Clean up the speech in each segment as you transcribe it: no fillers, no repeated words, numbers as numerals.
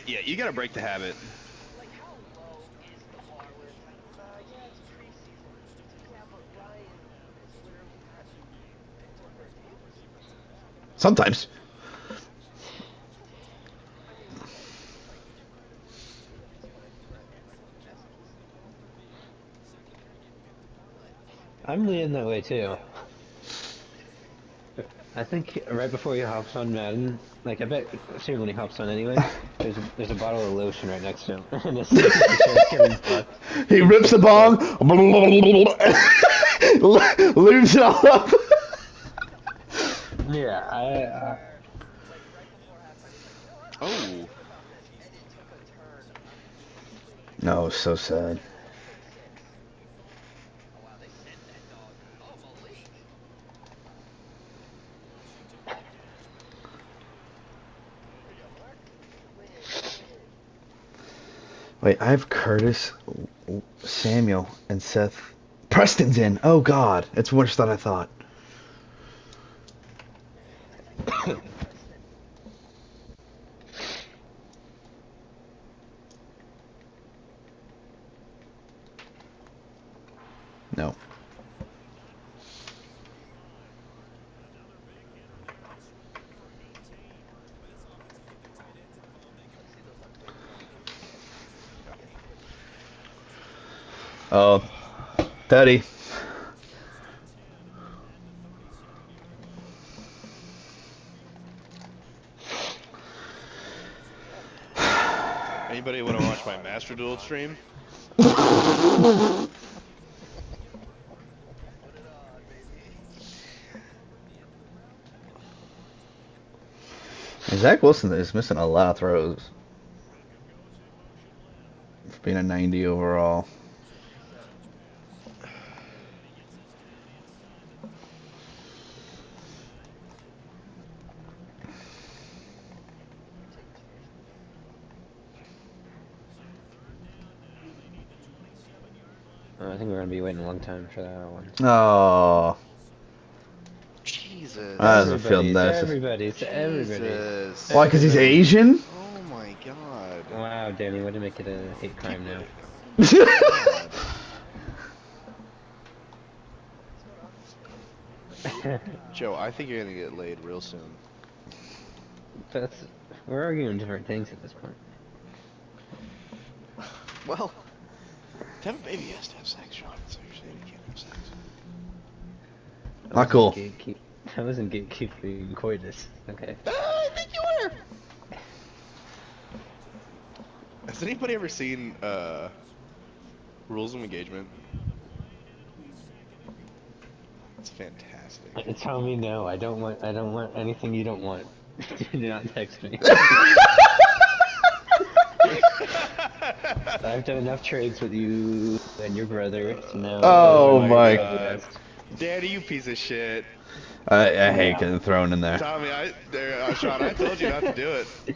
Yeah, you gotta break the habit. Like, how low is the bar where it's like, yeah, it's preseason. Yeah, but Ryan is literally not picked over a game. Sometimes. I mean, okay, like, to his credit, Ryan might be the best piece in the world. But, I'm leaning that way too. I think right before he hops on Madden, like I bet soon when he hops on anyways, there's a bottle of lotion right next to him, and as soon as he starts getting fucked, He he rips the starts bong, like, lubes it all up. yeah, I where, like, right before halftime, he's like, you know what, I'm Oh, thinking about this. And it took a turn immediately. No, so sad. Pick six. Oh, wow, they sent that dog. Oh, Malik. Here we go, Mark. Win. Wait, I have Curtis, Samuel, and Seth. Preston's in. Oh God, it's worse than I thought. I think I'm gonna go Preston. No. Let's see those upgraded numbers. Oh, Teddy. anybody want to watch my Master Duel stream? Put it on, baby. Zach Wilson is missing a lot of throws for being a 90 overall. So, you take Chase. I think we're gonna be waiting a long time for that one. Oh, I Jesus. have a feeling that's just... Everybody. Jesus. Why? Because he's Everybody. Asian? Oh my god. Wow, Danny, way to make it a hate crime now. Oh my god. What's going on? Joe, I think you're gonna get laid real soon. That's we're arguing different things at this point. Well, to have a baby, he has to have sex, Sean. So you're saying he can't have sex. I Not wasn't cool. gatekeep. I wasn't gatekeeping coitus. Okay. I think you were. Has anybody ever seen Rules of Engagement? It's fantastic. Tell me no. I don't want. I don't want anything you don't want. Do not text me. I've done enough trades with you and your brother to know Oh Oh when my to my. go the god. best. Daddy, you piece of shit. I hate Yeah. getting thrown in there. Tommy, Sean, I told you not to do it. What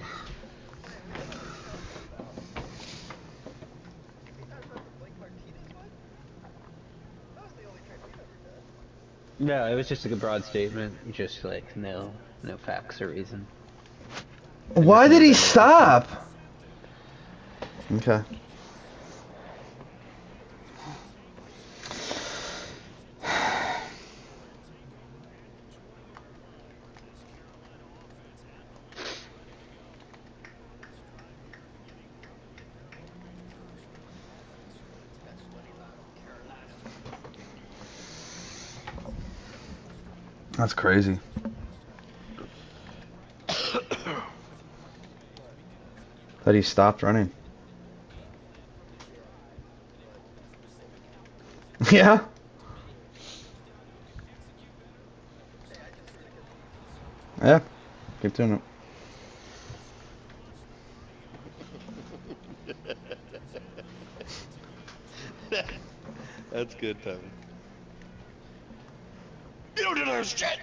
are you talking about? You guys remember Blake Martinez one? That was the only trade we've ever done. No, it was just like a broad statement. Just like no facts or reason. And Why nothing did was he ever official. stop? Okay. That's funny about Carolina. That's crazy. What? That he stopped running. Yeah. But we'll be fine. Yeah? Hey, I just did a good thing. Yeah. Keep doing it. That's good, Tommy. You don't deserve shit.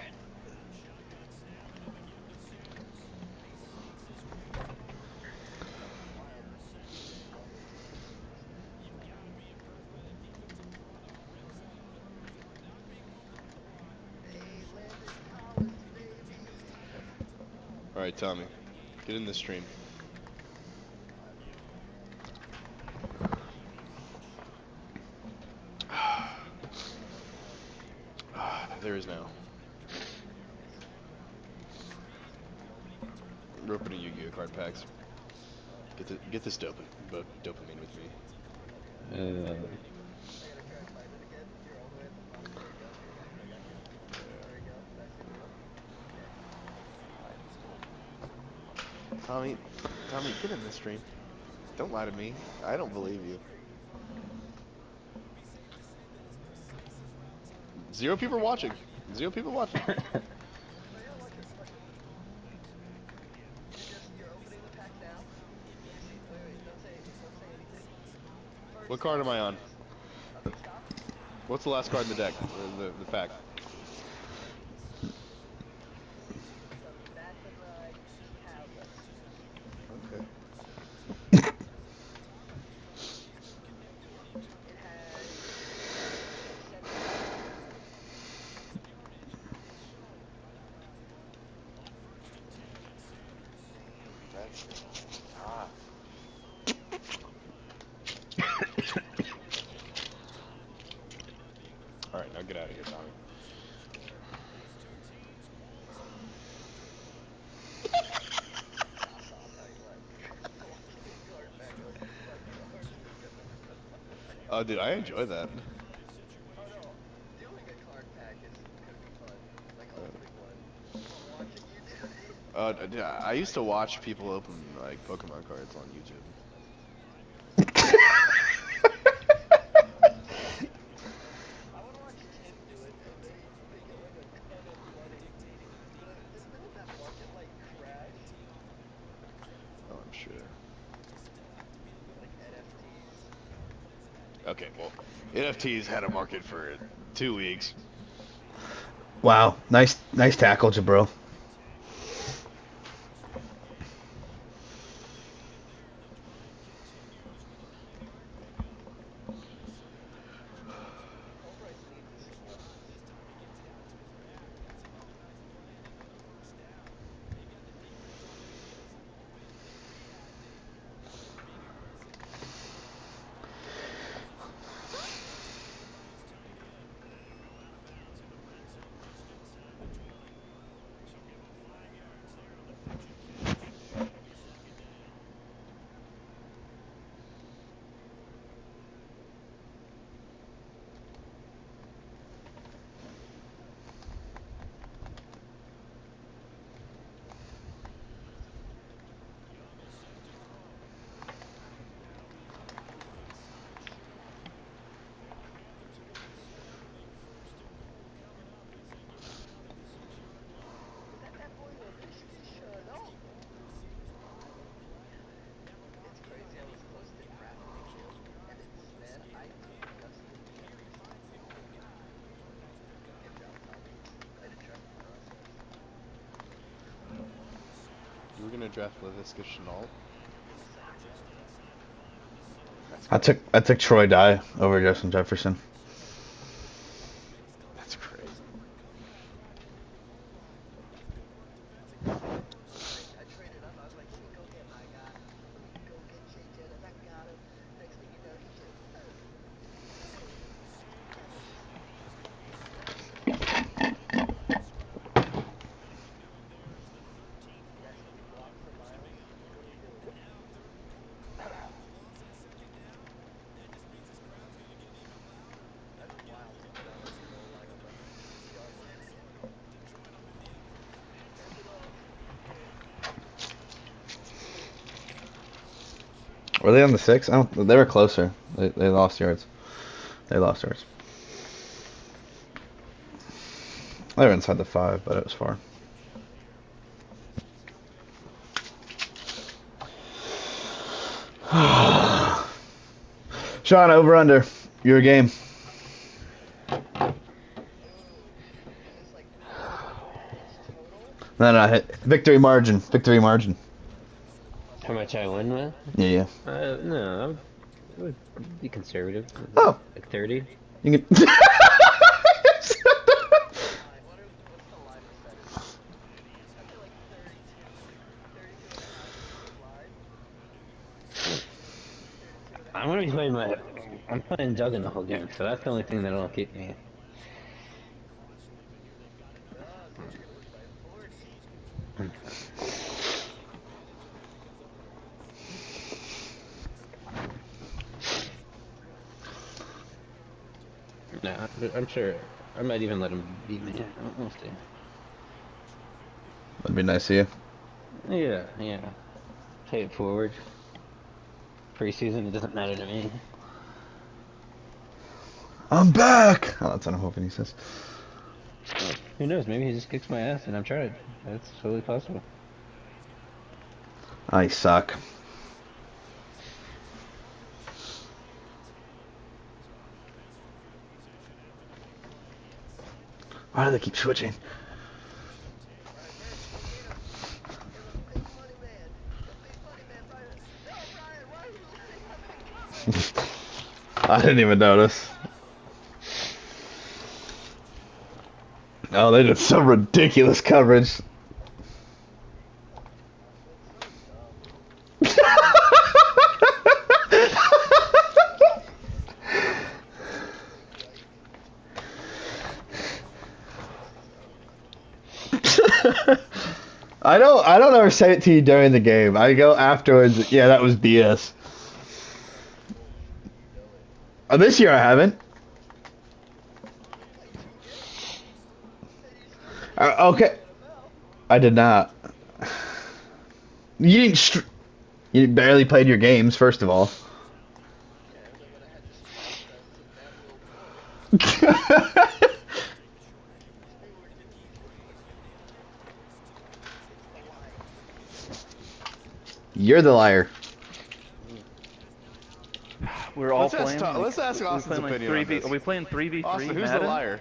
Hey, Landon Collins, baby. All right, Tommy, get in the stream. There is now. We're opening Yu-Gi-Oh card packs. Get this dopamine with me. Uh, I gotta try and find it again. You're all the way at the bottom. There you go. Here, I got you. There we go. Nice and real. Tommy, get in this stream. Don't lie to me. I don't believe you. 0 people watching. 0 people watching. Oh yeah, watch it. Watch it. You're opening the pack now. You see? Wait. Don't say anything. What card am I on? Okay, stop. What's the last card in the deck? The pack. Some Madden tablet. Okay. It has All right, now get out of here, Tommy. Oh, dude, I enjoy that. Oh no, doing a card pack is gonna be fun. Like opening one. Watching you do it. Dude, I used to watch people open like Pokemon cards on YouTube. I wanna watch Tim do it and they get like a ton of money. Didn't that market like crash? Oh, I'm sure. Like NFTs. Okay, well, NFTs had a market for 2 weeks. Wow, nice tackle, Jabro. Fulbright needs a school. That boy was no. It's crazy. I was close to drafting him, and it's man, I disgusted. Good job, Tommy. I did trust the process. You were gonna draft LaVisca Chenault? In the second round. I took Troy Dye over Justin Jefferson. That's crazy. I traded up. I was like, let me go get my guy. Let me go get JJ. And I got him. Next thing you know, he just. He actually blocked for Miles. What are you doing? That's wild to put out on the goal line on the 6-yard line. Hand it off. Were they on the 6? I don't. They were closer. They lost yards. They lost yards. They were inside the 5, but it was far. Sean, over under. Your game. Is this like points total? No, victory margin. Victory margin. how much I win with? Yeah. No, I would be conservative. Oh. Like 30. You can. What's the line percentage? I feel like 32 and a half is line. 32 and a I'm gonna be playing I'm playing Duggan the whole game, so that's the only thing that'll keep me. Nah, I'm sure. I might even let him beat me. We'll see. That'd be nice of you. Yeah, yeah. Pay it forward. Preseason, it doesn't matter to me. I'm back! Oh, that's what I'm hoping he says. Who knows? Maybe he just kicks my ass and I've tried. That's totally possible. I suck. Why do they keep switching? I didn't even notice. Oh, they did some ridiculous coverage. I don't ever say it to you during the game. I go afterwards, yeah, that was BS. This year I haven't. Okay. I did not. You didn't you barely played your games, first of all. You're the liar. We're all Let's ask playing. Tom- let's ask are we Austin's playing like opinion on 3v? this. Are we playing 3v3 Austin, who's Madden? the liar?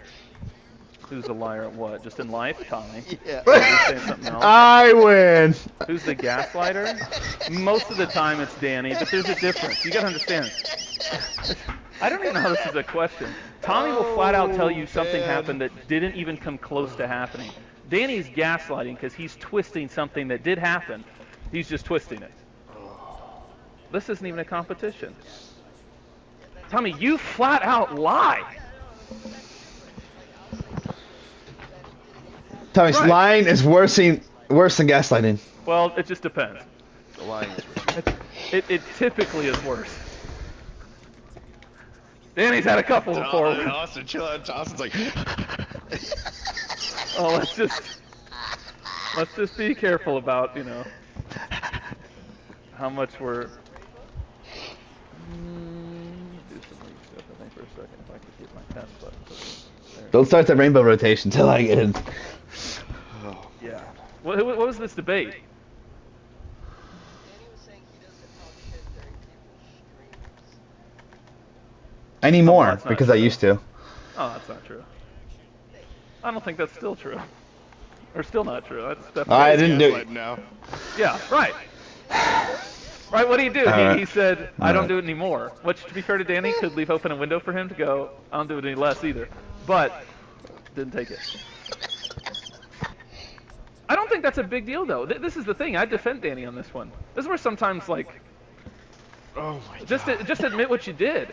Who's the liar at what? Just in life, Tommy. Yeah. Are you saying something else? I win. Who's the gaslighter? Most of the time it's Danny, but there's a difference. You gotta understand. I don't even know how this is a question. Tommy will flat out tell you something man. happened that didn't even come close to happening. Danny's gaslighting because he's twisting something that did happen. He's just twisting it. This isn't even a competition. Tommy, you flat out lie. Tommy's Right. lying is worse than gaslighting. Well, it just depends. The lying is worse. It typically is worse. Danny's had a couple before. Austin, chill out. Austin's like, Oh, let's just be careful about, you know, how much we're. Do some league stuff, I think, for a second, if I can get my test button. There. Don't start the rainbow rotation till I get in. oh, Yeah. What was this debate? Danny was saying he doesn't talk shit during people's streams. Anymore, that's not because I true. used to. Oh, that's not true. I don't think that's still true. Or still not true. That's definitely. I didn't do gaslighting now. Yeah, right. Right, what do you do? Alright. He said, I don't Alright. do it anymore. Which, to be fair to Danny, could leave open a window for him to go, I don't do it any less either. But, didn't take it. I don't think that's a big deal, though. This is the thing. I defend Danny on this one. This is where sometimes, like, Oh my just god. just admit what you did.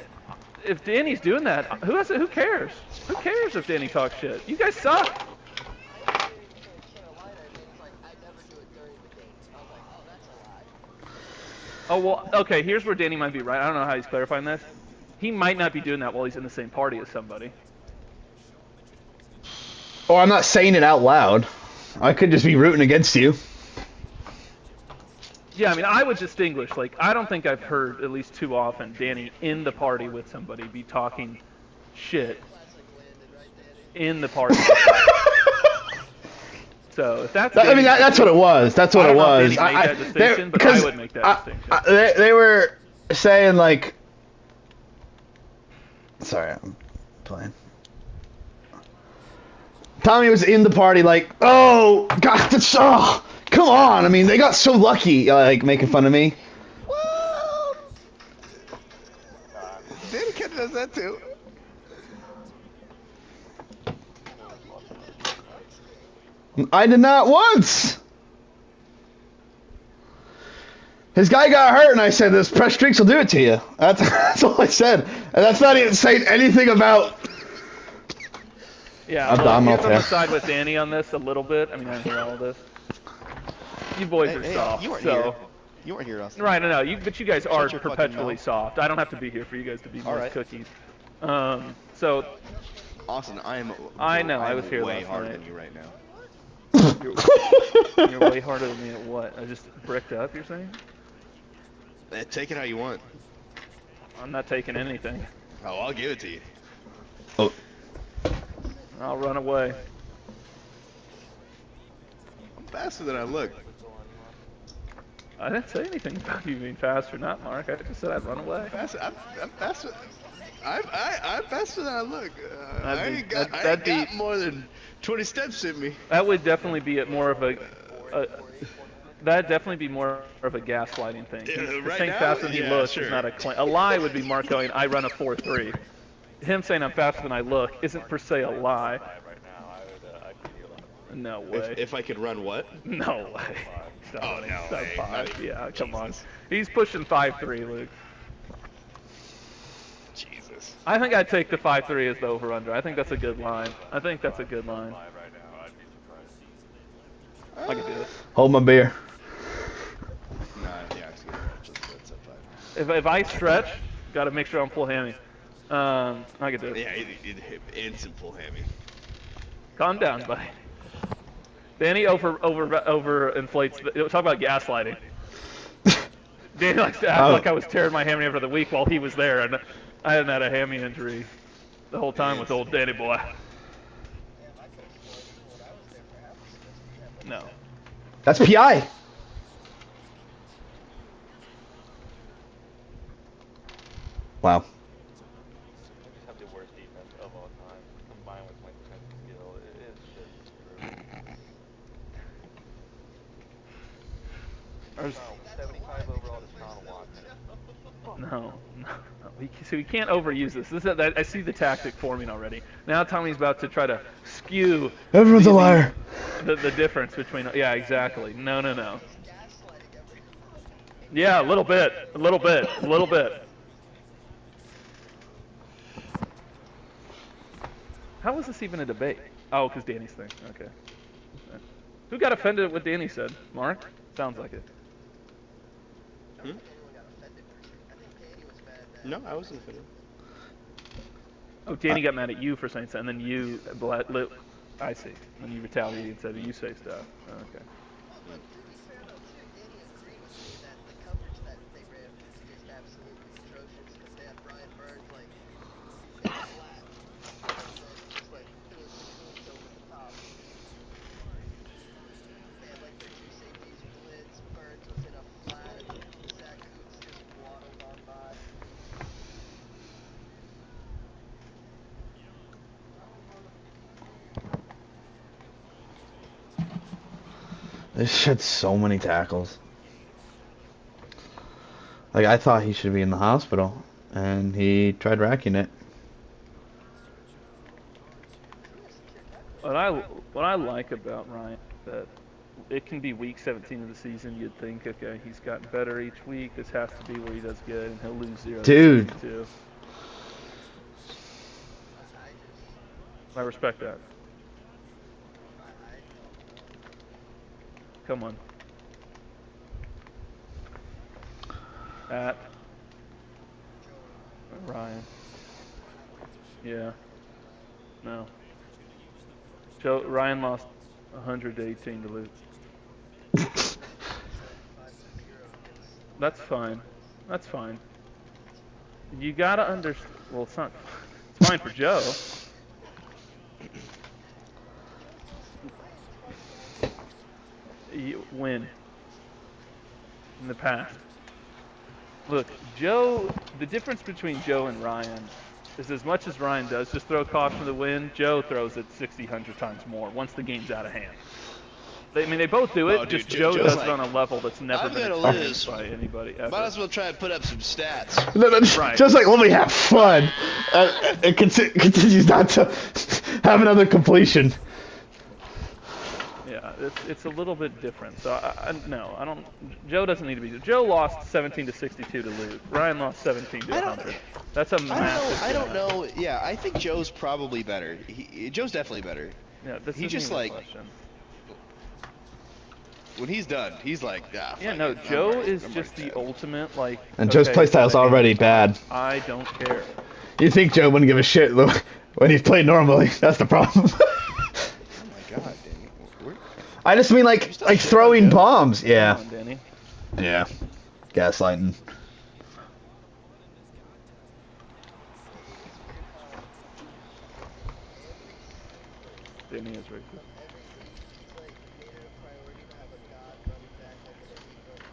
If Danny's doing that, who cares? Who cares if Danny talks shit? You guys suck. I didn't even say Carolina, and he's like, I never do it during the game. I was like, oh, that's a lie. Oh, well, okay, here's where Danny might be right. I don't know how he's clarifying this. He might not be doing that while he's in the same party as somebody. Or I'm not saying it out loud. I could just be rooting against you. Yeah, I mean, I would distinguish, like, I don't think I've heard, at least too often, Danny in the party with somebody be talking shit in the party. So, if that's I mean, that's what it was. That's what I it don't know if was. Danny made that distinction, but I would make that distinction. They were saying, like... Sorry, I'm playing. Tommy was in the party like, oh, God, that's, oh, come on. I mean, they got so lucky, like, making fun of me. Well, Danny kind of does that too. I did not once. His guy got hurt, and I said, this press streaks will do it to you. That's all I said. And that's not even saying anything about... Yeah, I'm well, on he's on the there. side with Danny on this a little bit. I mean, I hear all of this. You boys Hey, are hey, soft. you weren't so. here. You weren't here, Austin. Right, I know. But you guys are your fucking perpetually mouth. soft. I don't have to be here for you guys to be All more right. cookies. So Austin, I know. I I'm was here way last harder night. than you right now. You're way harder than me at what? I just bricked up. You're saying? Take it how you want. I'm not taking anything. Oh, I'll give it to you. Oh, I'll run away. I'm faster than I look. I didn't say anything about you being fast or not, Mark. I just said I'd run away. I'm faster. I'm faster than I look. I ain't got more than 20 steps in me. That would definitely be more of a that'd definitely be more of a gaslighting thing. Right Saying now? faster than he Yeah, looks sure. is not a claim. A lie would be Mark going, I run a 4.3. Him saying I'm faster than I look isn't per se a lie. No way. If I could run what? No way. Stop Oh, running no sub way. 5. Yeah, come on. Jesus. He's pushing 5.3, Luke. Jesus. I think I'd take the 5.3 as the over-under. I think that's a good line. I think that's a good line. I can do it. hold my beer. Nah, yeah, it's a 5. If I stretch, got to make sure I'm full hammy. I can do it. Yeah, instant full hammy. Calm down, buddy. Danny over inflates. Talk about gaslighting. Danny likes to act like I was tearing my hammy over the week while he was there, and I hadn't had a hammy injury the whole time with old Danny boy. No. That's PI. Wow. Have the worst defense of all time, combined with my defensive skill. It's just 75 overall to Sean Watson. No. So we can't overuse this. I see the tactic forming already. Now Tommy's about to try to skew. Everyone's a liar. The difference between. Yeah, exactly. No. Yeah, a little bit. How was this even a debate? Oh, because Danny's thing. Okay. Who got offended at what Danny said? Mark? Sounds like it. No, I wasn't offended. Oh, Danny got mad at you for saying something, and then you, I see. And you retaliated and said you say stuff. Okay. They shed so many tackles. Like, I thought he should be in the hospital, and he tried racking it. What I like about Ryan that it can be week 17 of the season. You'd think, okay, he's gotten better each week. This has to be where he does good, and he'll lose 0. Dude. Too. I respect that. Come on. At Ryan. Yeah. No. Ryan lost 100 to 18 to Luke. That's fine. That's fine. You gotta understand. Well, it's not. It's fine for Joe. You win in the past. Look, Joe. The difference between Joe and Ryan is as much as Ryan does just throw caution to the wind, Joe throws it 60, 100 times more once the game's out of hand. They both do it. Oh, dude, just Joe Joe's does like, it on a level that's never I'm been gonna experienced lose. by anybody ever. Might as well try and put up some stats. No, Right. Just like, let me have fun. It continues not to have another completion. Yeah, it's a little bit different. So no, I don't. Joe doesn't need to be. Joe lost 17 to 62 to Luke. Ryan lost 17 to 100. That's a massive. I don't know. Yeah, I think Joe's probably better. Joe's definitely better. Yeah, this He isn't just even a like. question. when he's done, he's like, ah, Yeah, fuck no, it. Joe is I'm just the dead. ultimate, like, And Joe's okay, playstyle's the hand already is bad. hot. I don't care. You think Joe wouldn't give a shit when he's played normally? That's the problem. Oh my god, Danny. I just mean You still like shitting on throwing Joe? bombs. Come Yeah. on, Danny. Yeah. Gaslighting. Danny is racist. Every week, he's like made it a priority to have a god running back, like an elite running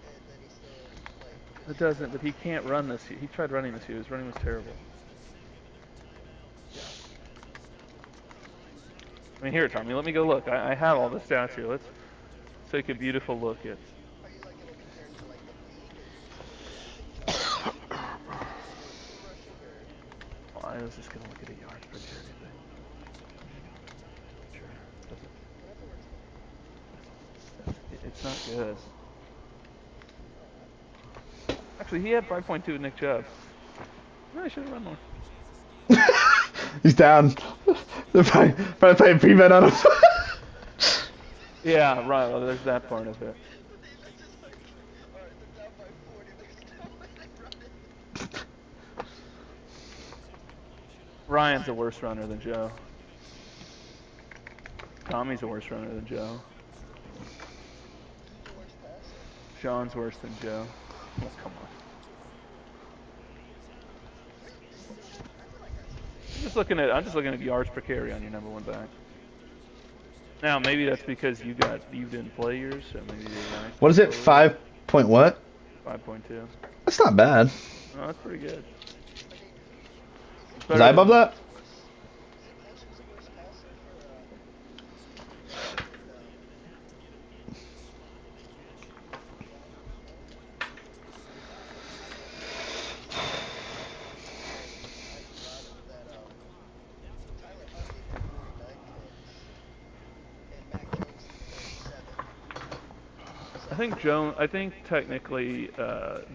back. And then he still, like, It doesn't, but he can't run this year. He tried running this year. His running was terrible. I mean, here, Tommy, let me go look. I have all the stats here. Let's take a beautiful look at. are you like gonna compare it to like the league, or you just super rushing, or? Well, I was just gonna look at a yards per carry thing. Sure. Whatever works for you. It's not good. Actually, he had 5.2 with Nick Chubb. I should have run more. He's down. They're probably playing prevent on him. Yeah, right. Well, there's that part of it. The defense is like, alright, they're down by 40, there's no way they run it. Ryan's a worse runner than Joe. Tommy's a worse runner than Joe. The worst passer. Sean's worse than Joe. Oh, come on. I'm just looking at yards per carry on your number one back. Now maybe that's because you didn't play yours, so maybe they ranked. What is it? 5 point what? 5.2. That's not bad. Oh, that's pretty good. Was I above that? I think technically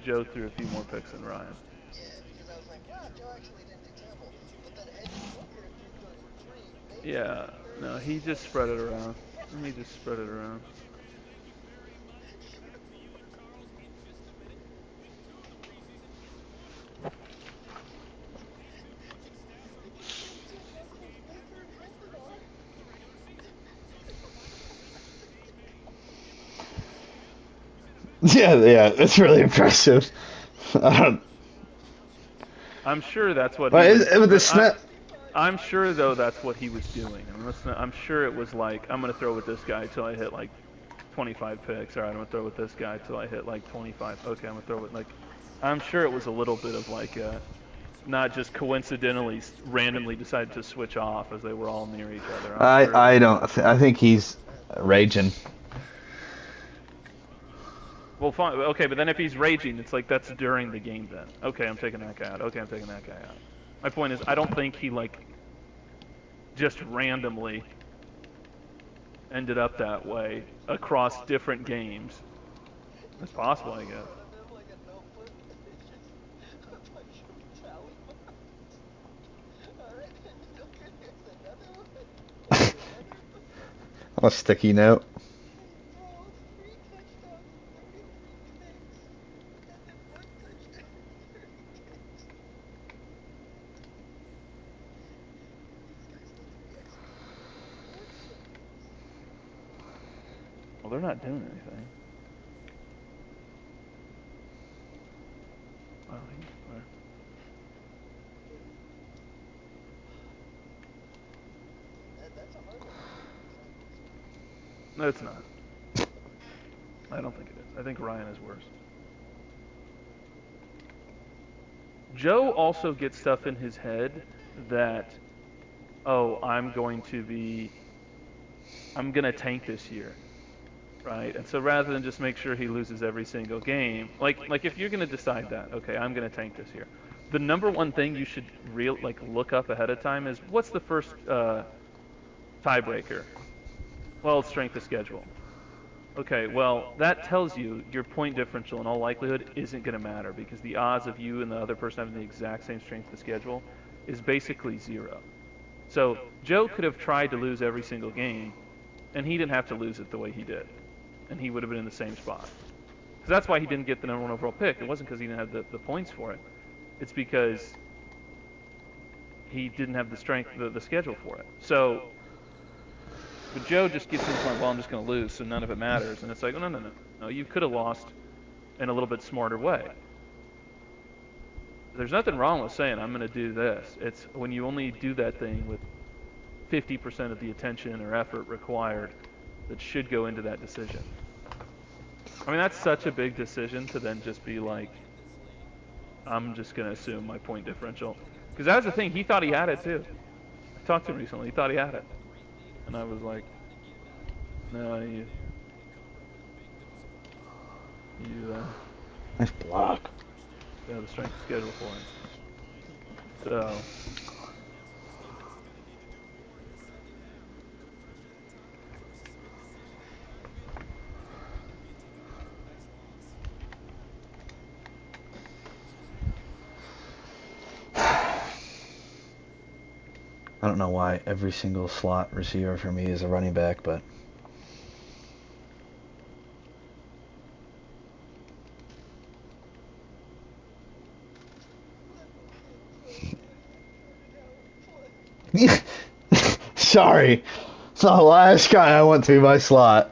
Joe threw a few more picks than Ryan. Yeah, because I was like, wow, Joe actually didn't do terrible. But then Eddie Booker threw for 3. Yeah, no, he just spread it around. He just spread it around. Yeah, it's really impressive. I'm sure that's what. With the snap. I'm sure though that's what he was doing. I'm sure it was like, I'm gonna throw with this guy till I hit like 25 picks. All right, I'm gonna throw with this guy till I hit like 25. Okay, I'm gonna throw with like. I'm sure it was a little bit of like not just coincidentally randomly decided to switch off as they were all near each other. I think he's raging. Well, fine. Okay, but then if he's raging, it's like that's during the game then. Okay, I'm taking that guy out. Okay, I'm taking that guy out. My point is, I don't think he like just randomly ended up that way across different games. It's possible, I guess. A sticky note. Well, they're not doing anything. Wow, no, it's not. I don't think it is. I think Ryan is worse. Joe also gets stuff in his head that, oh, I'm going to tank this year, right? And so rather than just make sure he loses every single game, like if you're going to decide that, okay, I'm going to tank this year, the number one thing you should look up ahead of time is, what's the first tiebreaker? Well, it's strength of schedule. Okay, well, that tells you your point differential in all likelihood isn't going to matter, because the odds of you and the other person having the exact same strength of schedule is basically 0. So Joe could have tried to lose every single game, and he didn't have to lose it the way he did, and he would have been in the same spot. Because that's why he didn't get the #1 overall pick. It wasn't because he didn't have the points for it. It's because he didn't have the strength, the schedule for it. So, but Joe just gets to the point, well, I'm just going to lose, so none of it matters. And it's like, oh, no. You could have lost in a little bit smarter way. There's nothing wrong with saying, I'm going to do this. It's when you only do that thing with 50% of the attention or effort required that should go into that decision. I mean, that's such a big decision to then just be like, I'm just going to assume my point differential. Because that was the thing. He thought he had it, too. I talked to him recently. He thought he had it. And I was like, no, you Nice block. have the strength of schedule for him. So, I don't know why every single slot receiver for me is a running back, but sorry, it's not the last guy I want to be my slot.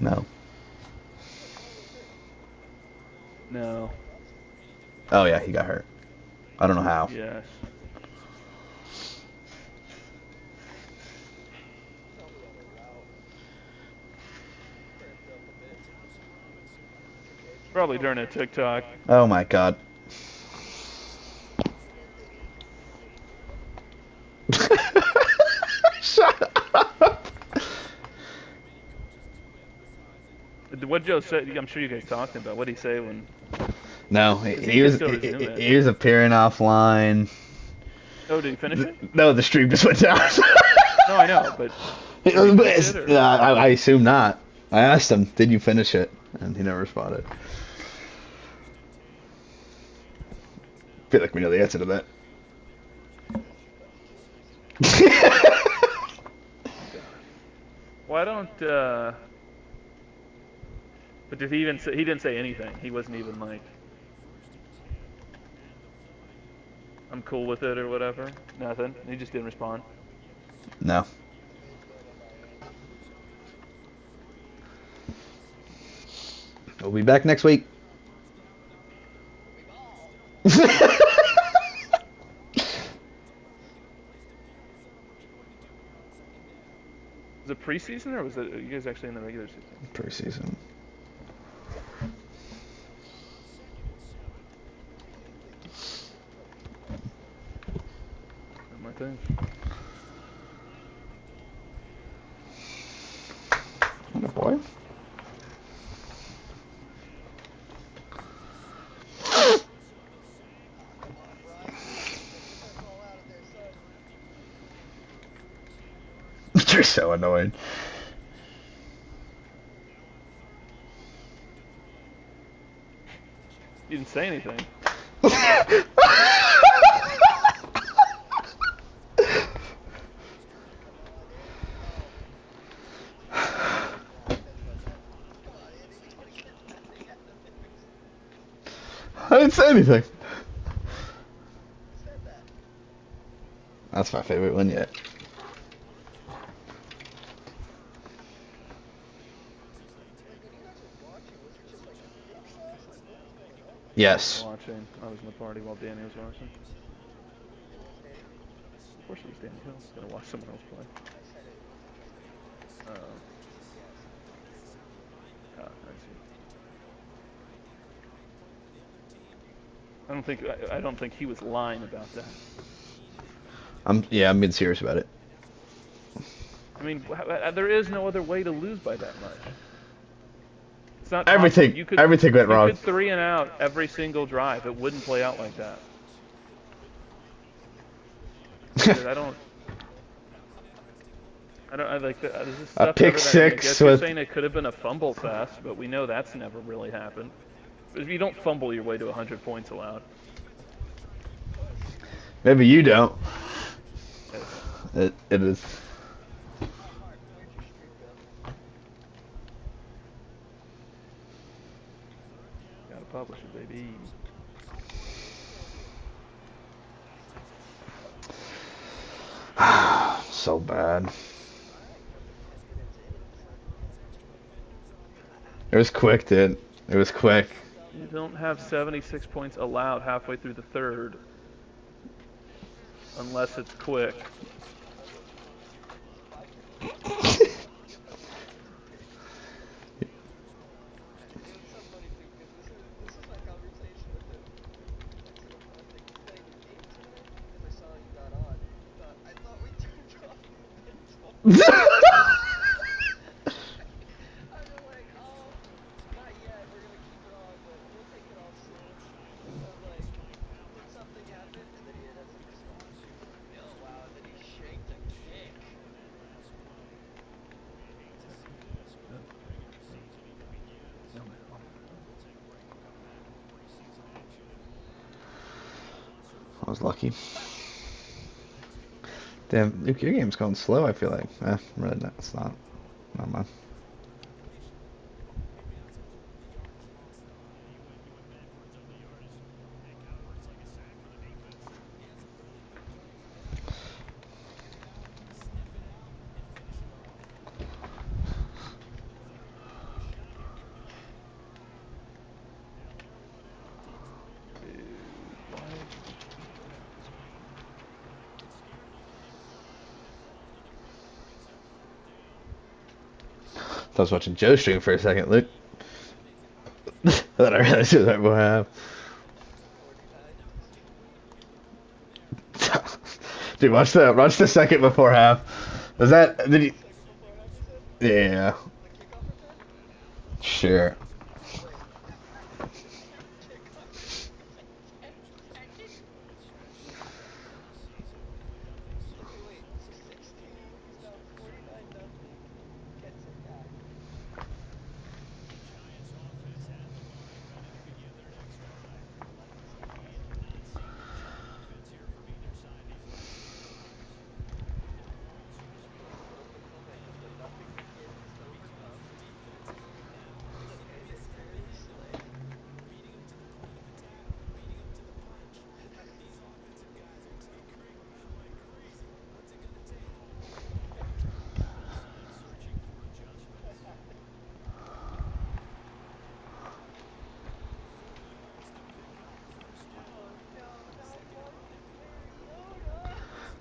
No. no. Oh yeah, he got hurt. I don't know how. Yes. Probably during a TikTok. Oh my god. Shut up. What Joe said, I'm sure you guys talked about. What did he say when? No, he was appearing offline. Oh, did he finish it? No, the stream just went down. No, I know, but. I assume not. I asked him, did you finish it? And he never responded. I feel like we know the answer to that. Why don't, but did he even say, he didn't say anything. He wasn't even like, I'm cool with it or whatever. Nothing. He just didn't respond. No. We'll be back next week. Is it preseason or was it you guys actually in the regular season? Preseason. Not my thing. What a boy. You're so annoying. You didn't say anything. I didn't say anything. That's my favorite one yet. Yes. Watching. I was in the party while Danny was watching. Of course it was Danny Hill. Gonna watch someone else play. I see. I don't think he was lying about that. I'm being serious about it. I mean, there is no other way to lose by that much. It's not Everything went wrong. You could 3 and out every single drive. It wouldn't play out like that. I like that. This is stuff A pick six you're with. saying it could have been a fumble fest, but we know that's never really happened. If you don't fumble your way to 100 points allowed. Maybe you don't. It is. Hart, where'd your streak go? Gotta publish it, baby. So bad. It was quick, dude. It was quick. You don't have 76 points allowed halfway through the third. Unless it's quick. I was lucky. Damn, your game's going slow, I feel like. Really not. It's not. Never mind. I was watching Joe's stream for a second, Luke. Then I realized it was right before half. Dude, watch the second before half. Was that? Did you? Yeah. Sure.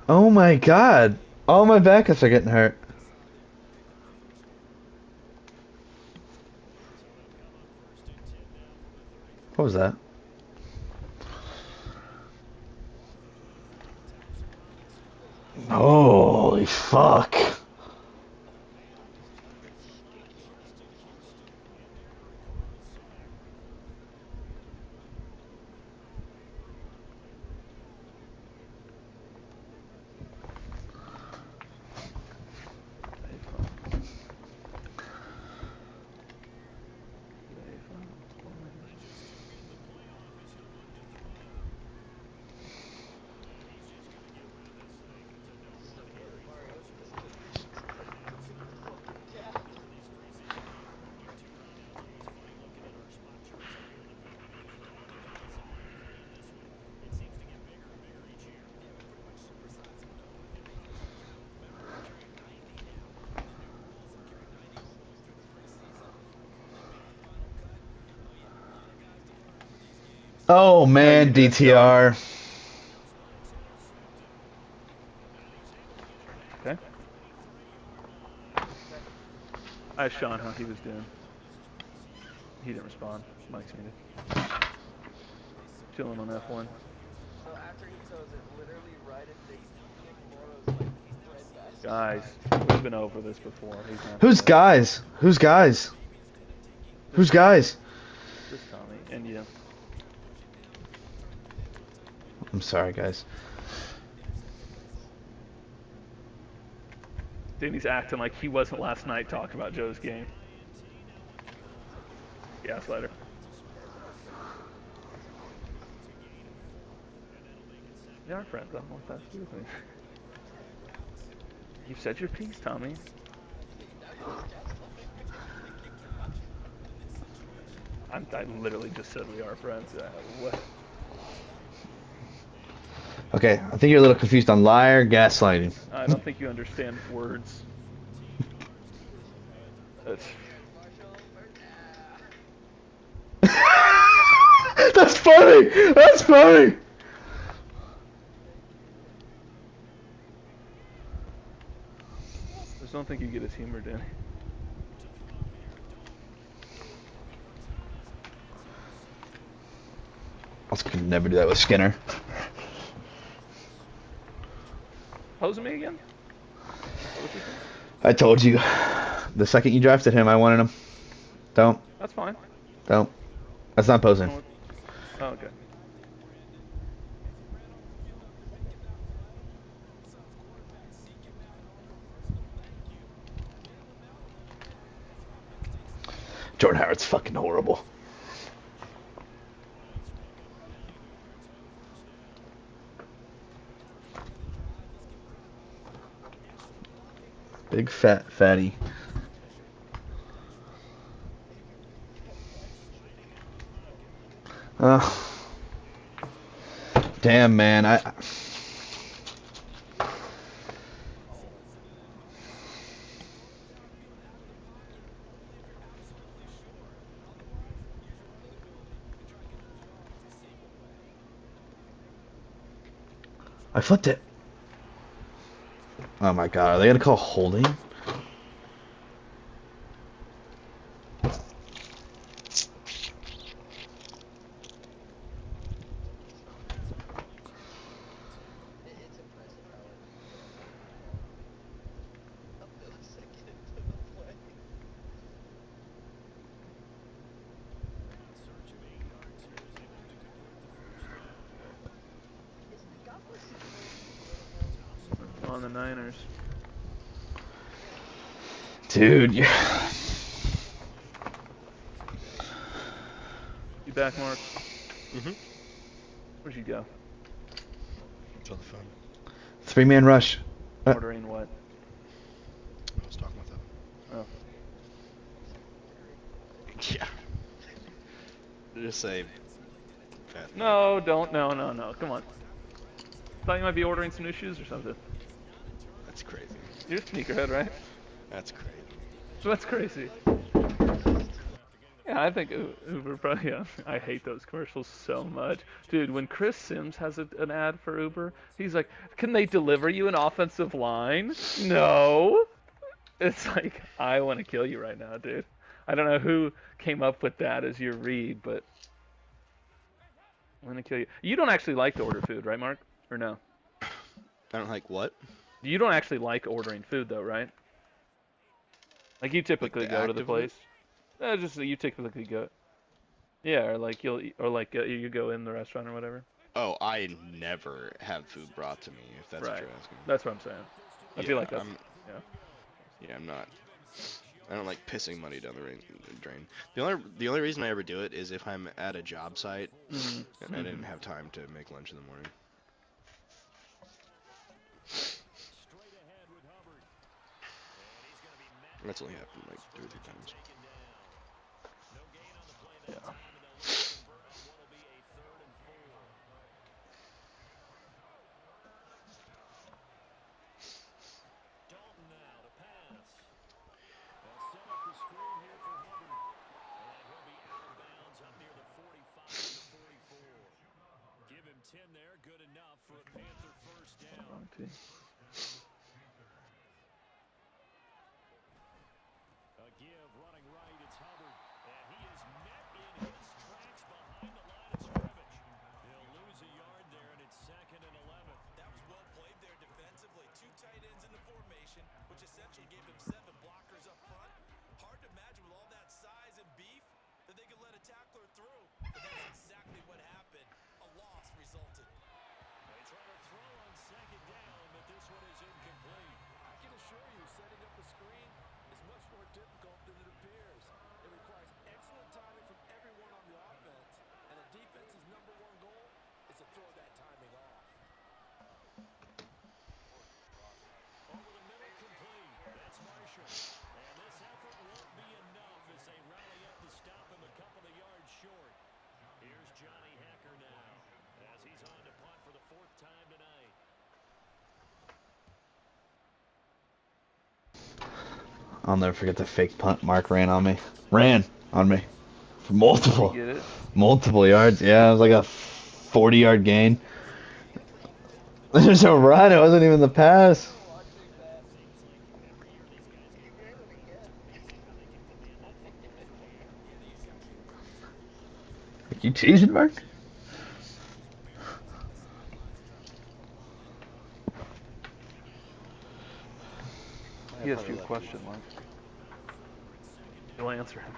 Oh my god. All my backups are getting hurt. What was that? Holy fuck. Oh man, DTR. Okay. I asked Sean how he was doing. He didn't respond. Mike's muted. Chilling on F1. So after he throws it literally right at Big Moro's like bread basket. Guys, we've been over this before. He's not Who's guys? Who's guys? Who's guys? Just Tommy and you. I'm sorry, guys. Danny's acting like he wasn't last night talking about Joe's game. Gaslighter. They are friends. I don't know what that's to do with me. You've said your piece, Tommy. I literally just said we are friends. What? Okay, I think you're a little confused on liar, gaslighting. I don't think you understand words. That's, That's funny! That's funny! I just don't think you get his humor, Danny. I could never do that with Skinner. Pose me again? What you think? I told you. The second you drafted him, I wanted him. Don't. That's fine. Don't. That's not posing. Oh, okay. Jordan Howard's fucking horrible. Big fat fatty. Damn, man. I flipped it. Oh my god, are they gonna call holding? It's impressive how a millisecond into the play. God bless you, On the Niners. Dude, You back, Mark? Mm-hmm. Where'd you go? It's on the phone. 3-man rush. Ordering what? I was talking with him. Oh. Yeah. Just say. No, don't. No. Come on. Thought you might be ordering some new shoes or something. That's crazy. You're a sneakerhead, right? That's crazy. That's crazy. Yeah, I think Uber probably, yeah. I hate those commercials so much. Dude, when Chris Sims has an ad for Uber, he's like, can they deliver you an offensive line? No. It's like, I want to kill you right now, dude. I don't know who came up with that as your read, but I'm going to kill you. You don't actually like to order food, right, Mark? Or no? I don't like what? You don't actually like ordering food, though, right? Like, you typically Like go to the actively? place. Just you typically go. Yeah, or like you go in the restaurant or whatever. Oh, I never have food brought to me, if that's what Right. you're asking. That's what I'm saying. I feel like that's yeah. Yeah, I'm not. I don't like pissing money down the drain. The only reason I ever do it is if I'm at a job site and I didn't have time to make lunch in the morning. That's only happened like 2 or 3 times. Yeah. Wrong team. I'll never forget the fake punt Mark ran on me. Ran on me. For multiple. Did he get it? Multiple yards. Yeah, it was like a 40-yard gain. There's a run. It wasn't even the pass. Watching that, he ran it again. You teasing, Mark? He asked you a question, Mark. You'll answer him.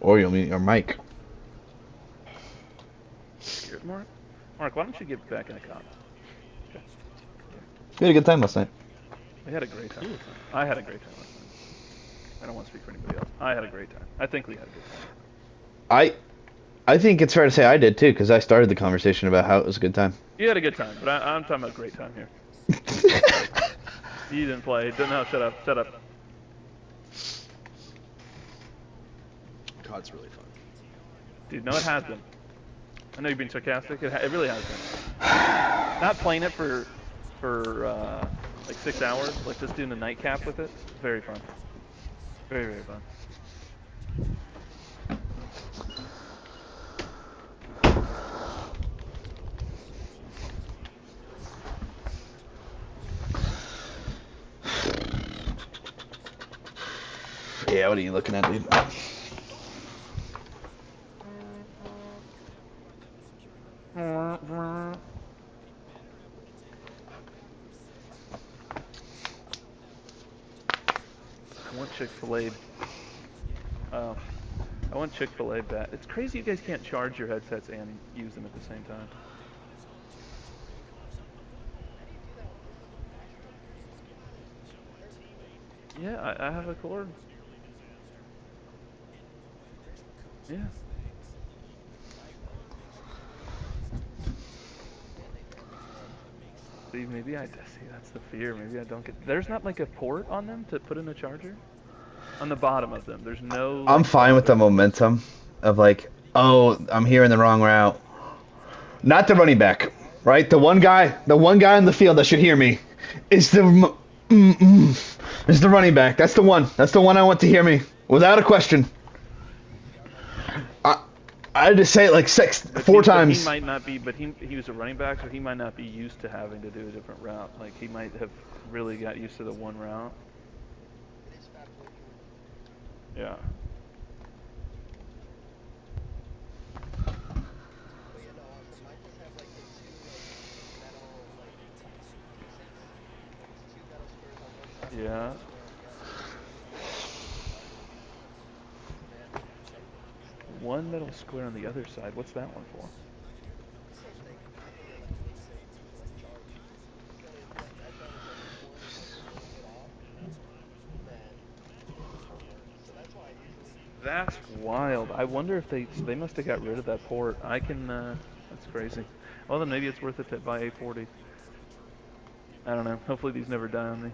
Or you'll meet your Mike. Scared, Mark? Mark, why don't you get back in the car? You had a good time last night. We had a great time last night. I had a great time last night. I don't want to speak for anybody else. I had a great time. I think we had a good time. I think it's fair to say I did too, because I started the conversation about how it was a good time. You had a good time, but I'm talking about a great time here. You didn't play. No, shut up. Shut up. COD's really fun. Dude, no, it has been. I know you're being sarcastic. It really has been. Not playing it for like 6 hours, like just doing the nightcap with it. Very fun. Very, very fun. Yeah, what are you looking at, dude? I want Chick-fil-A. Oh, I want Chick-fil-A bat. It's crazy you guys can't charge your headsets and use them at the same time. Yeah, I have a cord. Yeah. See, maybe see that's the fear. Maybe I don't get. There's not like a port on them to put in a charger. On the bottom of them, there's no. I'm like, fine with the bottom. momentum of like, oh, I'm here in the wrong route. Not the running back, right? The one guy in the field that should hear me is is the running back. That's the one. That's the one I want to hear me without a question. I just say it like four times. He might not be, but he was a running back, so he might not be used to having to do a different route. Like he might have really got used to the one route. Yeah. Yeah. One metal square on the other side. What's that one for? That's wild. I wonder if they must have got rid of that port. I can. That's crazy. Well, then maybe it's worth it to buy a 40. I don't know. Hopefully these never die on me.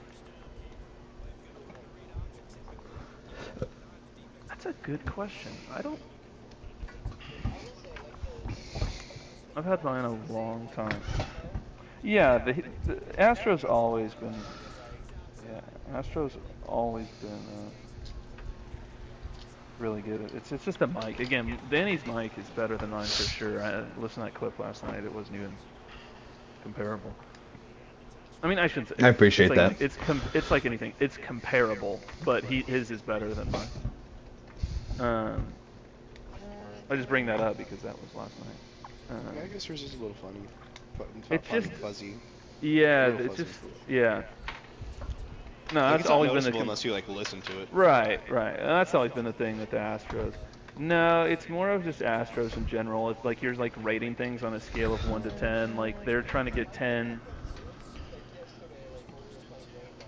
That's a good question. I've had mine a long time. Yeah, the Astro's always been. Yeah, Astro's always been really good. It's just the mic. Again, Danny's mic is better than mine for sure. I listened to that clip last night. It wasn't even comparable. I mean, I shouldn't say. I appreciate it's like, that. It's like anything. It's comparable, but his is better than mine. I just bring that up because that was last night. Yeah, I guess yours is a little funny. It's just fuzzy. Yeah, Real it's fuzzy. just yeah. No, Like, that's it's not always been noticeable unless you like listen to it. Right. And that's always been the thing with the Astros. No, it's more of just Astros in general. It's like you're like rating things on a scale of 1 to 10. Like they're trying to get 10.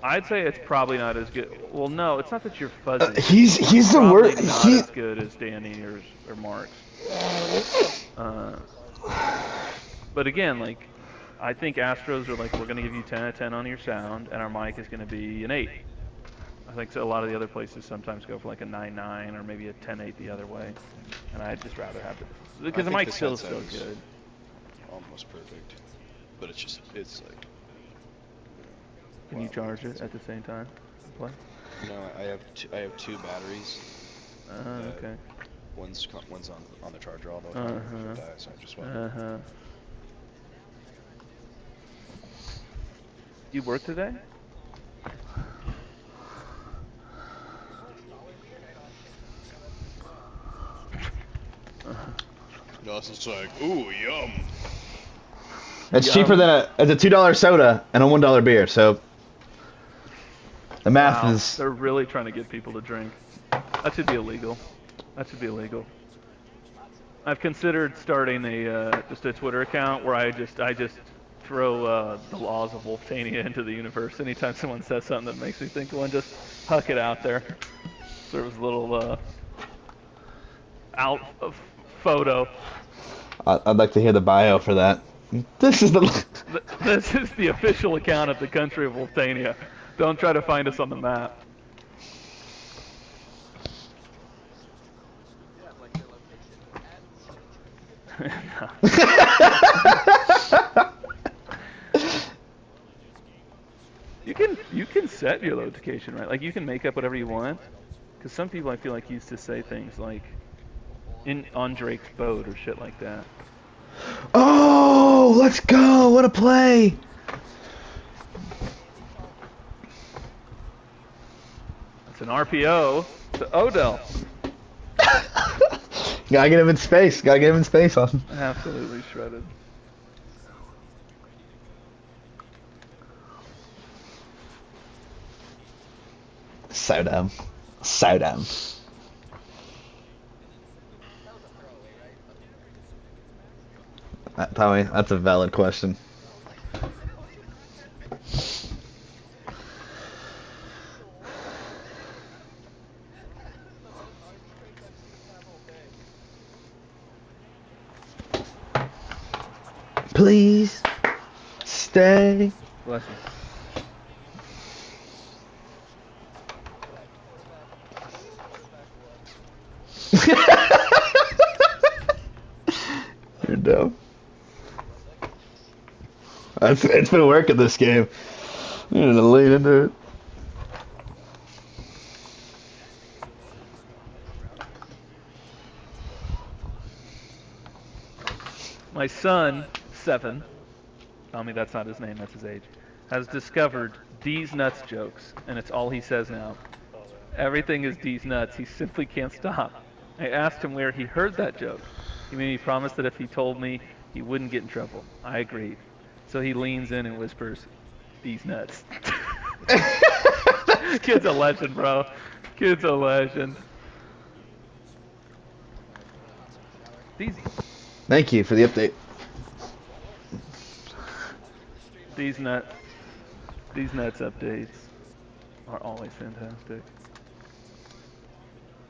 I'd say it's probably not as good. Well, no, it's not that you're fuzzy. He's the Probably worst. not as good as Danny or Mark's. But again, like I think Astros are like, we're going to give you 10 out of 10 on your sound, and our mic is going to be an 8. I think so a lot of the other places sometimes go for like a 9.9 or maybe a 10.8 the other way. And I'd just rather have it. Because the mic's still good. Almost perfect. But it's like... Can you charge it at the same time? and Play. No, I have two batteries. Okay. One's on the charger all the time. If it dies, I just swap it. You work today? Dawson's like, ooh, yum. It's Yum. cheaper than it's a $2 soda and a $1 beer. So the math Wow, is. they're really trying to get people to drink. That should be illegal. That should be illegal. I've considered starting just a Twitter account where I just throw the laws of Wolftania into the universe. Anytime someone says something that makes me think of one, just huck it out there. Sort of a little photo. I'd like to hear the bio for that. This is the. This is the official account of the country of Wolftania. Don't try to find us on the map. You can set your location, right? Like you can make up whatever you want. Because some people I feel like used to say things like on Drake's boat or shit like that. Oh, let's go! What a play! It's an RPO to Odell. Gotta get him in space. Gotta get him in space, Austin. Absolutely shredded. So dumb. So dumb. Tommy, that's a valid question. Please stay. Bless you. You're dumb. It's been working this game. I'm gonna lean into it. My son, 7, tell me that's not his name, that's his age, has discovered D's nuts jokes, and it's all he says now. Everything is D's nuts. He simply can't stop. I asked him where he heard that joke. He made me promise that if he told me, he wouldn't get in trouble. I agreed. So he leans in and whispers, D's nuts. Kid's a legend, bro. Kid's a legend. Thank you for the update. These nuts updates are always fantastic.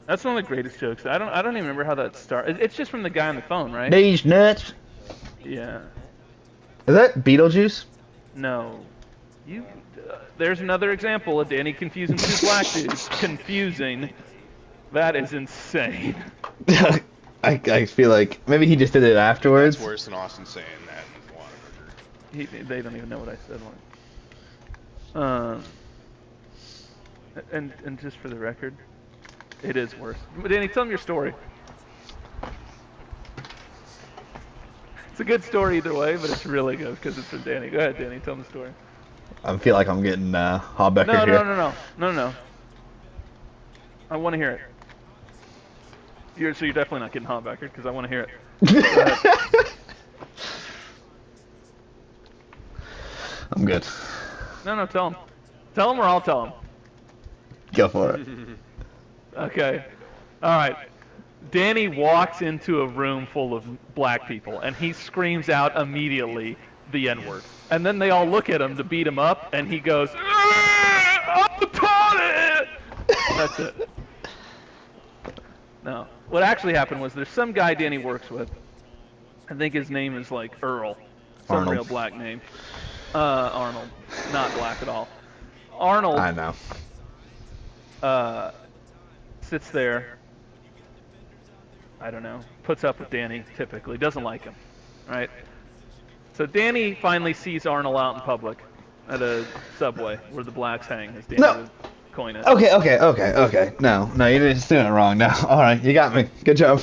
That's one of the greatest jokes. I don't even remember how that started. It's just from the guy on the phone, right? These nuts. Yeah. Is that Beetlejuice? No. There's another example of Danny confusing two black dudes. Confusing. That is insane. I feel like maybe he just did it afterwards. That's worse than Austin saying that in Whataburger. They don't even know what I said. And just for the record, it is worse. But Danny, tell them your story. It's a good story either way, but it's really good because it's from Danny. Go ahead, Danny. Tell them the story. I feel like I'm getting Hobbecker No, here. no. I want to hear it. So you're definitely not getting Hobbecker because I want to hear it. I'm good. No, tell him. Tell him or I'll tell him. Go for it. Okay. All right. Danny walks into a room full of black people, and he screams out immediately the N-word. And then they all look at him to beat him up, and he goes, "I'm the toilet!" That's it. No. What actually happened was there's some guy Danny works with. I think his name is like Earl. Some Arnold. real black name. Arnold. Not black at all. Arnold I know. sits there, I don't know, puts up with Danny typically, doesn't like him, right? So Danny finally sees Arnold out in public, at a Subway where the blacks hang, as Danny No. would coin it. Okay. No, you're just doing it wrong now. All right, you got me. Good job.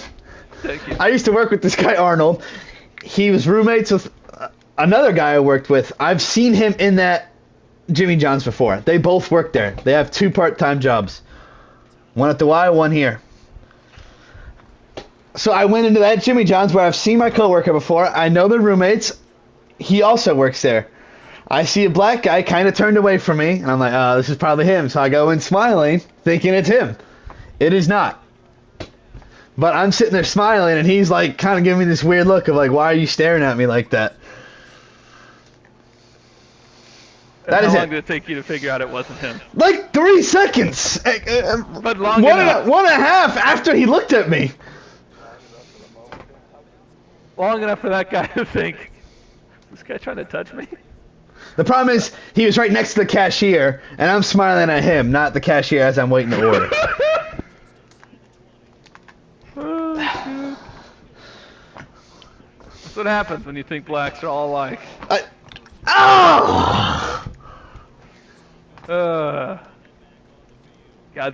Thank you. I used to work with this guy Arnold. He was roommates with another guy I worked with. I've seen him in that Jimmy John's before. They both work there. They have 2 part-time jobs. One at the Y, one here. So I went into that Jimmy John's where I've seen my coworker before. I know they're roommates. He also works there. I see a black guy kind of turned away from me, and I'm like, oh, this is probably him. So I go in smiling, thinking it's him. It is not. But I'm sitting there smiling, and he's like kind of giving me this weird look of like, why are you staring at me like that? That is How long it. did it take you to figure out it wasn't him? Like 3 seconds. But long One enough. and a half after he looked at me. Long enough for that guy to think, is this guy trying to touch me? The problem is, he was right next to the cashier, and I'm smiling at him, not the cashier as I'm waiting to order. Oh, shoot. That's what happens when you think blacks are all alike. Oh! God,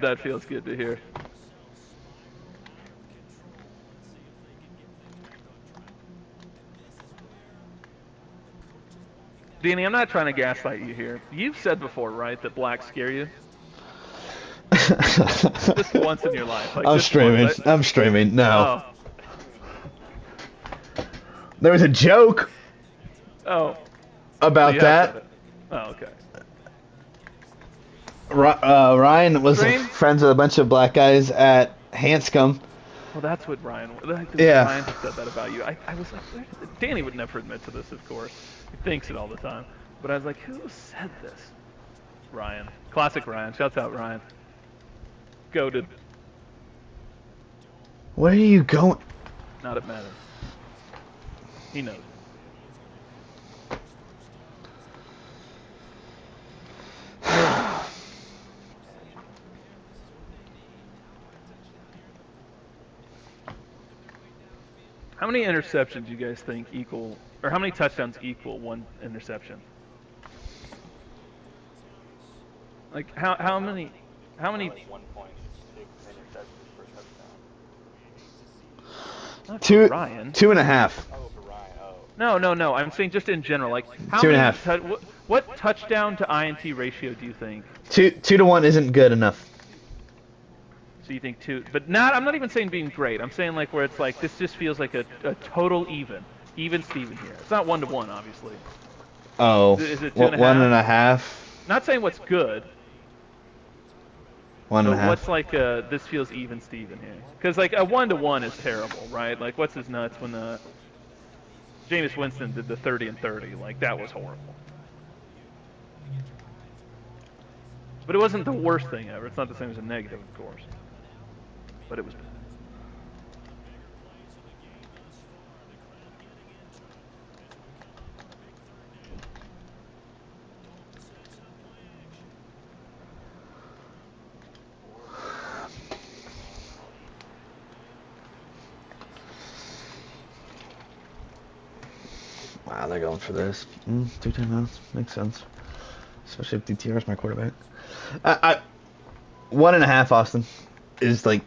that feels good to hear. Danny, I'm not trying to gaslight you here. You've said before, right, that blacks scare you? Just once in your life. Like I'm just streaming. once. I'm streaming. No. Oh. There was a joke Oh. about You have said that. it. Oh, okay. Ryan was Stream? friends with a bunch of black guys at Hanscom. Well, that's what Ryan. Yeah. Ryan said that about you. I was like, Danny would never admit to this, of course. He thinks it all the time. But I was like, who said this? Ryan. Classic Ryan. Shouts out Ryan. Goated. Where are you going? Not at Madden. He knows. How many interceptions do you guys think equal, or how many touchdowns equal 1 interception? Like how many? Like 1.6 interceptions per touchdown. Not for Two, Ryan. 2.5. Oh, for Ryan. Oh. No. I'm saying just in general. Like how 2.5. many? What touchdown to INT ratio do you think? 2 to 1 isn't good enough. So you think 2? But not. I'm not even saying being great. I'm saying like where it's like this just feels like a total even Steven here. It's not 1-to-1, obviously. Oh, Is it 1.5? 2.5? Not saying what's good. 1.5. But what's like this feels even Steven here? Because like a 1-to-1 is terrible, right? Like what's his nuts when Jameis Winston did the 30 and 30? Like that was horrible. But it wasn't the worst thing ever. It's not the same as a negative, of course. But it was. Wow, they're going for this. 2 timeouts. Makes sense. Especially if DTR's my quarterback. 1.5, Austin, is like,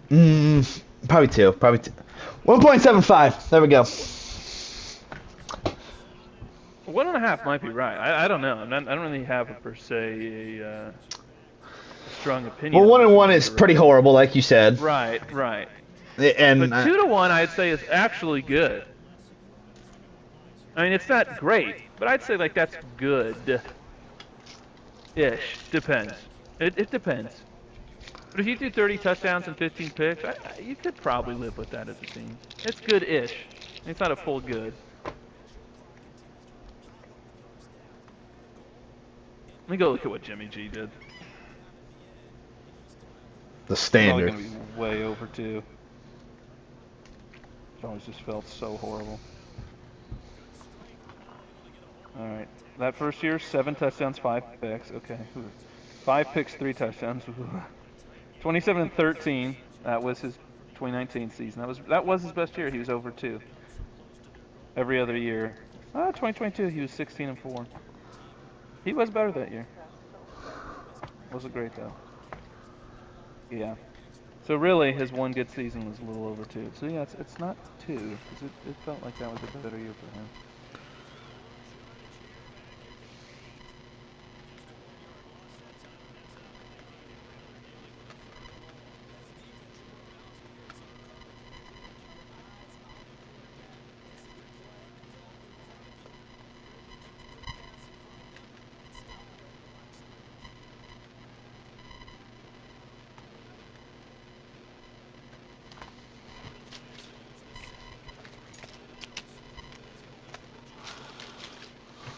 probably 2. 1.75. There we go. 1.5 might be right. I don't know. I don't really have a per se a strong opinion. Well, on 1-1 this is pretty horrible, like you said. Right. And But 2-to-1, I'd say is actually good. I mean, it's not great, but I'd say like that's good. Ish. Depends. It depends. But if you do 30 touchdowns and 15 picks, you could probably live with that as a team. It's good-ish. It's not a full good. Let me go look at what Jimmy G did. the Probably standard. gonna be way over 2. It always just felt so horrible. Alright. That first year, 7 touchdowns, 5 picks. Okay. 5 picks, 3 touchdowns. 27 and 13. That was his 2019 season. That was his best year. He was over 2. Every other year. 2022, he was 16 and 4. He was better that year. Wasn't great though. Yeah. So really, his one good season was a little over 2. So yeah, it's not 2 because it felt like that was a better year for him.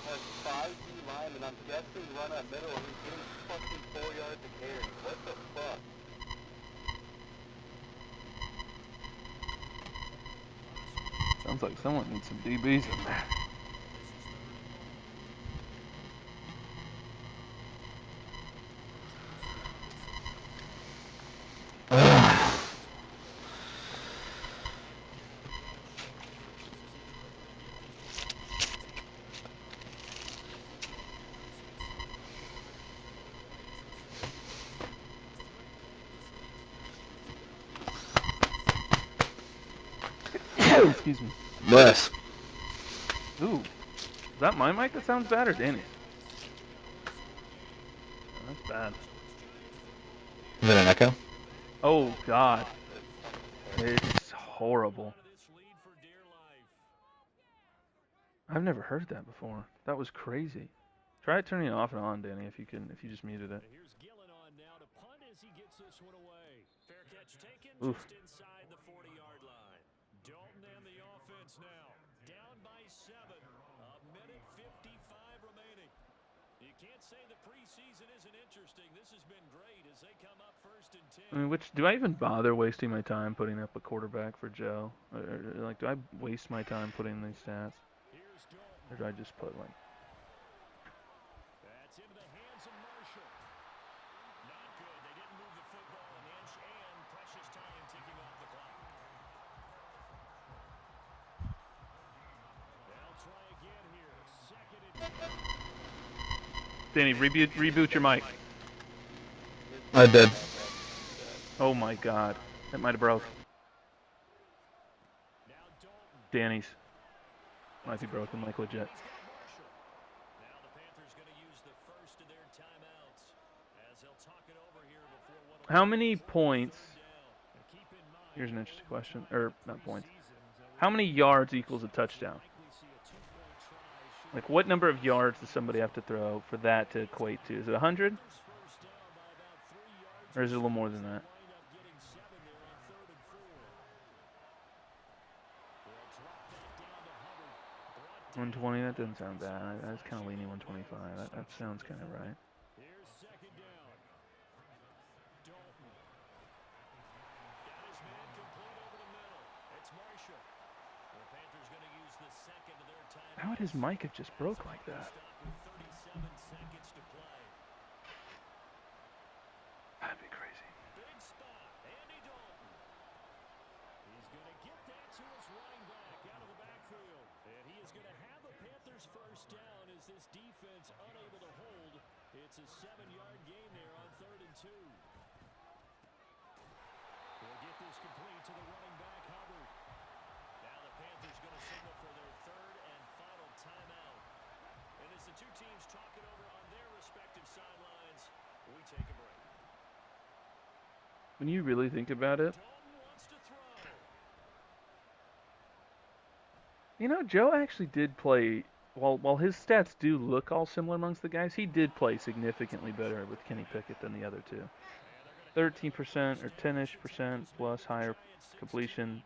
Has 5 D line, and I'm guessing run up middle, and he's getting fucking 4 yards to carry. What the fuck? Sounds like someone needs some DBs in there. Excuse me. Bless. Ooh. Is that my mic that sounds bad or Danny's? Oh, that's bad. Is it an echo? Oh, God. It's horrible. I've never heard that before. That was crazy. Try turning it off and on, Danny, if you just muted it. Oof. I mean, do I even bother wasting my time putting up a quarterback for Joe? Or, like, do I waste my time putting these stats? Or do I just put, like... Danny, reboot your mic. I did. Oh my God. That might have broke. Danny's. Might be broken, like legit. How many points... Here's an interesting question. Or, not points. How many yards equals a touchdown? Like, what number of yards does somebody have to throw for that to equate to? Is it 100? Or is it a little more than that? 120? That doesn't sound bad. I was kind of leaning 125. That sounds kind of right. How would his mic have just broke like that? That'd be crazy. When you really think about it, you know, Joe actually did play, while his stats do look all similar amongst the guys, he did play significantly better with Kenny Pickett than the other two. 13% or 10-ish% plus higher completion